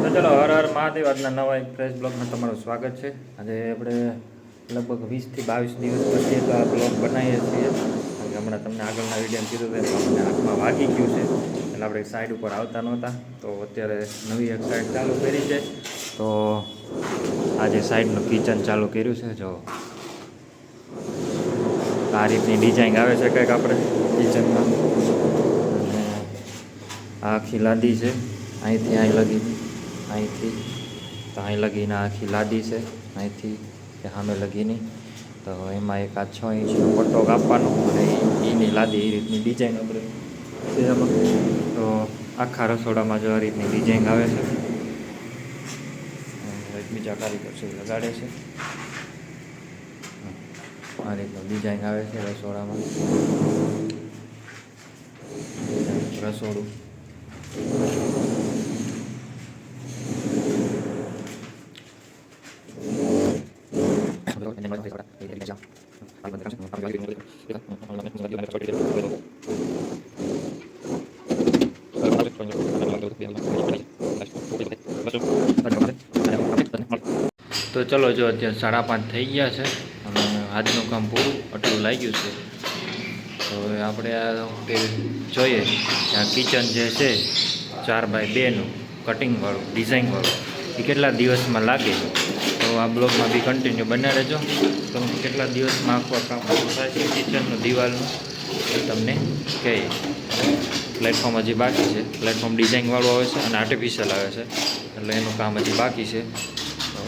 તો ચલો, હર હર મહાદેવ. આજના નવા એક ફ્રેશ બ્લોગમાં તમારું સ્વાગત છે. આજે આપણે લગભગ 20 થી 22 દિવસ પછી એક આ બ્લોગ બનાવીએ છીએ. કારણ કે હમણાં તમને આગળના વિડીયો કીધું તેમ અમને આંખમાં વાગી ગયું છે, એટલે આપણે એક સાઈડ ઉપર આવતા નહોતા. તો અત્યારે નવી એક સાઈડ ચાલુ કરી છે. તો આજે સાઈડનું કિચન ચાલુ કર્યું છે. જો આ રીતની ડિઝાઇન આવે છે કંઈક આપણે કિચનમાં. અને આ આખી લાદી છે, અહીંથી અહીં લગી, અહીંથી તો અહીં લગીને આખી લાદી છે, અહીંથી કે સામે લગીની. તો એમાં એક આ 6 ઇંચનો પટ્ટો કાપવાનો અને એની લાદી એ રીતની ડિઝાઇન આપણે છે એમાં. તો આખા રસોડામાં જો આ રીતની ડિઝાઇન આવે છે. એક બીજા કારીગર છે લગાડે છે. આ રીતનું ડિઝાઇન આવે છે રસોડામાં. રસોડું તો ચલો, જો અત્યારે 5:30 થઈ ગયા છે અને આજનું કામ પૂરું આટલું લાગ્યું છે. તો હવે આપણે આ જોઈએ કે આ કિચન જે છે 4x2નું કટિંગવાળું ડિઝાઇનવાળું એ કેટલા દિવસમાં લાગે. તો આ બ્લોગમાં બી કન્ટિન્યુ બન્યા રહેજો. તો કેટલા દિવસમાં આખું કામ પૂરું થાય છે કિચનનું દિવાલનું એ તમને કહીએ. પ્લેટફોર્મ હજી બાકી છે. પ્લેટફોર્મ ડિઝાઇનવાળું આવે છે અને આર્ટિફિશિયલ આવે છે, એટલે એનું કામ હજી બાકી છે. તો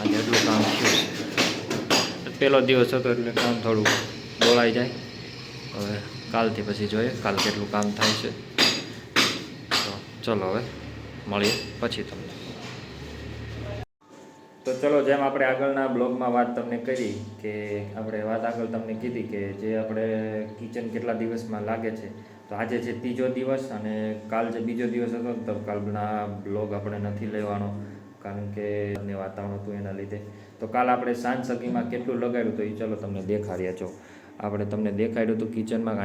આજે એટલું કામ થયું છે. પહેલો દિવસ હતો એટલે કામ થોડું દોડાઈ જાય. હવે કાલથી પછી જોઈએ કાલ કેટલું કામ થાય છે. તો ચલો, હવે મળીએ પછી તમને. તો ચલો, જેમ આપણે આગળના બ્લોગમાં વાત તમને કરી કે આપણે વાત આગળ તમને કીધી કે જે આપણે કિચન કેટલા દિવસમાં લાગે છે. તો આજે છે 3જો દિવસ અને કાલ જે બીજો દિવસ હતો તો કાલના બ્લોગ આપણે નથી લેવાનો, કારણ કે વાતાવરણ હતું એના લીધે. તો કાલ આપણે સાંજ સગીમાં કેટલું લગાડ્યું તો એ ચલો તમને દેખાડ્યા. છો આપણે તમને દેખાડ્યું હતું કિચનમાં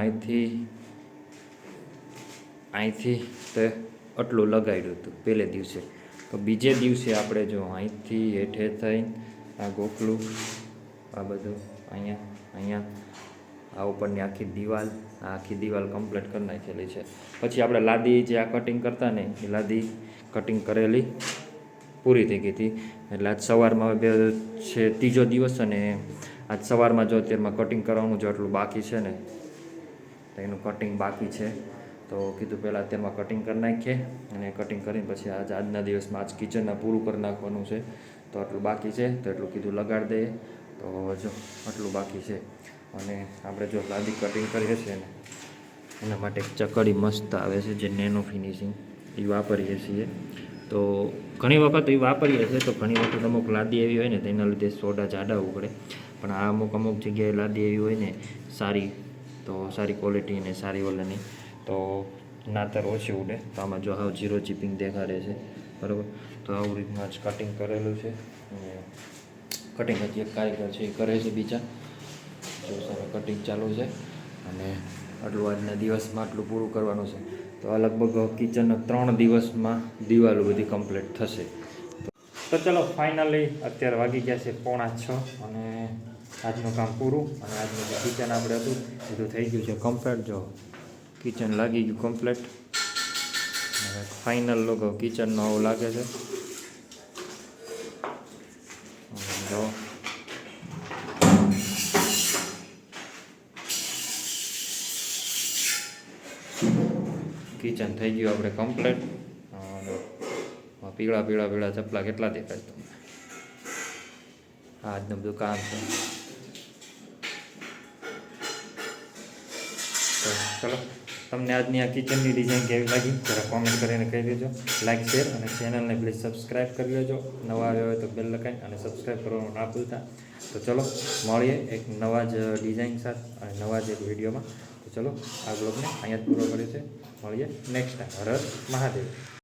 અહીંથી તે આટલું લગાડ્યું હતું પહેલે દિવસે. તો બીજે દિવસે આપણે જો અહીંથી હેઠે થઈને આ ગોખલું, આ બધું અહીંયા આ ઉપરની આખી દિવાલ કમ્પ્લીટ કરી નાખેલી છે. પછી આપણે લાદી જે આ કટિંગ કરતા ને એ લાદી કટિંગ કરેલી પૂરી થઈ ગઈ હતી. એટલે આજ સવારમાં બે છે 3જો દિવસ અને આજ સવારમાં જો અત્યારમાં કટિંગ કરવાનું જો આટલું બાકી છે ને, તો એનું કટિંગ બાકી છે. તો કીધું પહેલાં અત્યારમાં કટિંગ કરી નાખીએ અને કટિંગ કરીને પછી આજના દિવસમાં આજ કિચનના પૂરું કરી નાખવાનું છે. તો આટલું બાકી છે તો એટલું કીધું લગાડી દઈએ. તો જો આટલું બાકી છે અને આપણે જો લાદી કટિંગ કરીએ છીએ ને એના માટે ચકડી મસ્ત આવે છે જે નેનો ફિનિશિંગ એ વાપરીએ છીએ. તો ઘણી વખત એ વાપરીએ છીએ તો ઘણી વખત અમુક લાદી એવી હોય ને તો એના લીધે સોડા જાડા ઉગડે. પણ આ અમુક જગ્યાએ લાદી એવી હોય ને સારી, તો સારી ક્વોલિટી ને સારી ઓલાની તો નાતર ઓછી ઉડે. તો આમાં જો હાવ 0 ચીપિંગ દેખાડે છે, બરાબર. તો આવું રીતના જ કટિંગ કરેલું છે. અને કટિંગ હજી એક કારીગર છે એ કરે છે બીજા, જો સામે કટિંગ ચાલુ છે. અને આટલું આજના દિવસમાં આટલું પૂરું કરવાનું છે. તો આ લગભગ કિચનના 3 દિવસમાં દિવાલો બધી કમ્પ્લીટ થશે. તો ચલો, ફાઇનલી અત્યારે વાગી ગયા છે 5:45 અને આજનું કામ પૂરું. અને આજનું જે કિચન આપણે હતું બધું થઈ ગયું છે કમ્પ્લીટ. જો કિચન લાગી ગયું કમ્પ્લીટ. ફાઇનલ લોગો કિચનનો આવું લાગે છે. જો કિચન થઈ ગયું આપણે કમ્પ્લીટ. પીળા ચપલા કેટલા દેખાય તમને. આજનું બધું કામ છે. તો ચલો, તમને આજની આ કિચનની ડિઝાઇન કેવી લાગી જરા કોમેન્ટ કરીને કહી દેજો. લાઇક, શેર અને ચેનલને પ્લીઝ સબસ્ક્રાઈબ કરી લેજો. નવા આવ્યા હોય તો બેલ લખાઈને અને સબસ્ક્રાઈબ કરવાનું ના ભૂલતા. તો ચલો, મળીએ એક નવા જ ડિઝાઇન સાથે અને નવા જ એક વિડીયોમાં. તો ચલો, આ બ્લોગને અહીંયા જ પૂરો કર્યો છે. મળીએ નેક્સ્ટ ટાઈમ. હર હર મહાદેવ.